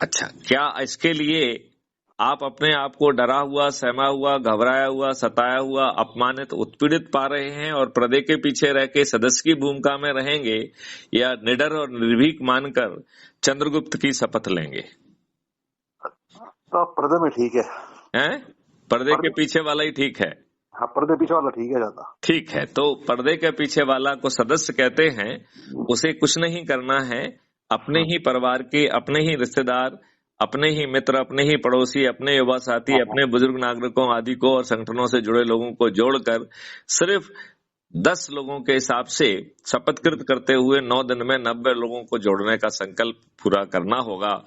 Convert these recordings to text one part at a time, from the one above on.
अच्छा, क्या इसके लिए आप अपने आप को डरा हुआ, सहमा हुआ, घबराया हुआ, सताया हुआ, अपमानित, उत्पीड़ित पा रहे हैं और पर्दे के पीछे रह के सदस्य की भूमिका में रहेंगे, या निडर और निर्भीक मानकर चंद्रगुप्त की शपथ लेंगे? तो पर्दे में ठीक है। हैं? पर्दे के पीछे वाला ही ठीक है। हाँ, पर्दे पीछे वाला ठीक है ज्यादा। ठीक है, तो पर्दे के पीछे वाला को सदस्य कहते हैं। उसे कुछ नहीं करना है, अपने ही परिवार के, अपने ही रिश्तेदार, अपने ही मित्र, अपने ही पड़ोसी, अपने युवा साथी, अपने बुजुर्ग नागरिकों आदि को और संगठनों से जुड़े लोगों को जोड़कर सिर्फ 10 लोगों के हिसाब से शपथकृत करते हुए 9 दिन में 90 लोगों को जोड़ने का संकल्प पूरा करना होगा।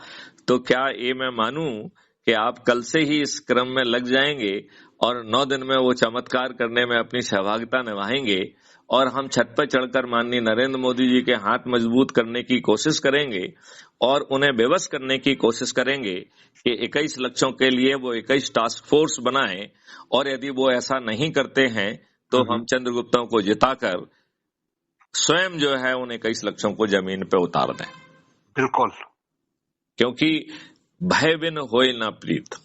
तो क्या ये मैं मानूं कि आप कल से ही इस क्रम में लग जाएंगे और 9 दिन में वो चमत्कार करने में अपनी सहभागिता निभाएंगे, और हम छत पर चढ़कर माननीय नरेंद्र मोदी जी के हाथ मजबूत करने की कोशिश करेंगे और उन्हें बेबस करने की कोशिश करेंगे कि 21 लक्ष्यों के लिए वो 21 टास्क फोर्स बनाएं, और यदि वो ऐसा नहीं करते हैं तो हम चंद्रगुप्तों को जिताकर स्वयं जो है उन 21 लक्ष्यों को जमीन पे उतार दें। बिल्कुल, क्योंकि भय बिन होए ना प्रीत।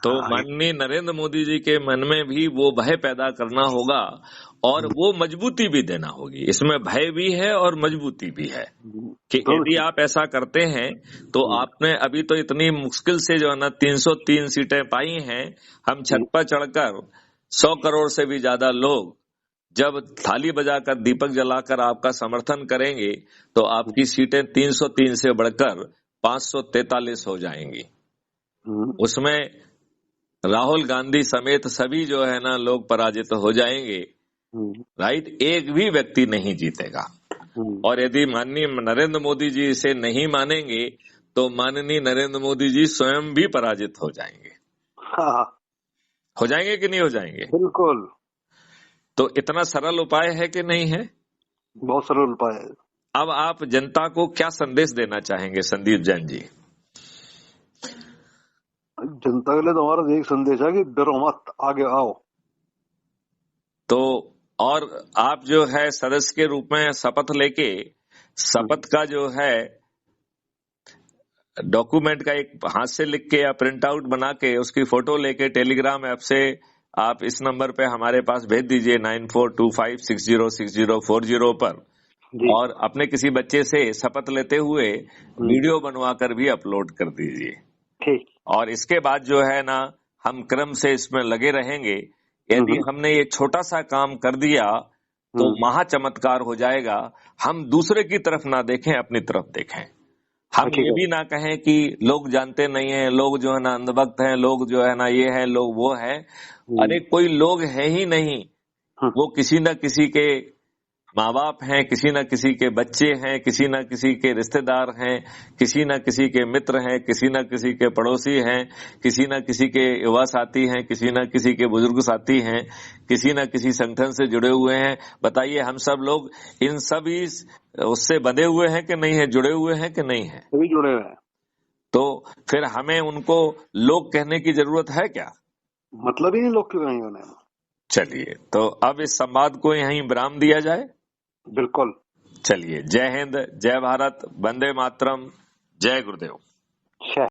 तो माननीय नरेंद्र मोदी जी के मन में भी वो भय पैदा करना होगा और वो मजबूती भी देना होगी। इसमें भय भी है और मजबूती भी है कि यदि आप ऐसा करते हैं तो आपने अभी तो इतनी मुश्किल से जो है ना 303 सीटें पाई हैं। हम छत पर चढ़कर 100 करोड़ से भी ज्यादा लोग जब थाली बजाकर दीपक जलाकर आपका समर्थन करेंगे तो आपकी सीटें 303 से बढ़कर 543 हो जाएंगी। उसमें राहुल गांधी समेत सभी जो है ना लोग पराजित हो जाएंगे। राइट, एक भी व्यक्ति नहीं जीतेगा। और यदि माननीय नरेंद्र मोदी जी इसे नहीं मानेंगे तो माननीय नरेंद्र मोदी जी स्वयं भी पराजित हो जाएंगे। हो जाएंगे कि नहीं हो जाएंगे? बिल्कुल। तो इतना सरल उपाय है कि नहीं है? बहुत सरल उपाय है। अब आप जनता को क्या संदेश देना चाहेंगे संदीप जैन जी? जनता के लिए तो हमारा एक संदेश है कि डरो मत, आगे आओ। तो और आप जो है सदस्य के रूप में शपथ लेके शपथ का जो है डॉक्यूमेंट का एक हाथ से लिख के या प्रिंट आउट बना के उसकी फोटो लेके टेलीग्राम ऐप से आप इस नंबर पे हमारे पास भेज दीजिए 9425606040 पर, और अपने किसी बच्चे से शपथ लेते हुए वीडियो बनवा कर भी अपलोड कर दीजिए। ठीक। और इसके बाद जो है ना हम क्रम से इसमें लगे रहेंगे। यदि हमने ये छोटा सा काम कर दिया तो महा चमत्कार हो जाएगा। हम दूसरे की तरफ ना देखें, अपनी तरफ देखें। हम ये भी ना कहें कि लोग जानते नहीं है, लोग जो है ना अंधभक्त हैं, लोग जो है ना ये है, लोग वो है। अरे कोई लोग है ही नहीं, वो किसी न किसी के माँ बाप हैं, किसी न किसी के बच्चे हैं, किसी न किसी के रिश्तेदार हैं, किसी न किसी के मित्र हैं, किसी न किसी के पड़ोसी हैं, किसी न किसी के युवा साथी हैं, किसी न किसी के बुजुर्ग साथी हैं, किसी न किसी संगठन से जुड़े हुए हैं। बताइए, हम सब लोग इन सभी उससे बंधे हुए हैं कि नहीं है, जुड़े हुए हैं कि नहीं है? सभी जुड़े हुए हैं। तो फिर हमें उनको लोग कहने की जरूरत है क्या? मतलब ही नहीं लोग क्यों नहीं होने। चलिए, तो अब इस संवाद को यहीं विराम दिया जाए। बिल्कुल। चलिए, जय हिंद, जय भारत, वंदे मातरम, जय गुरुदेव।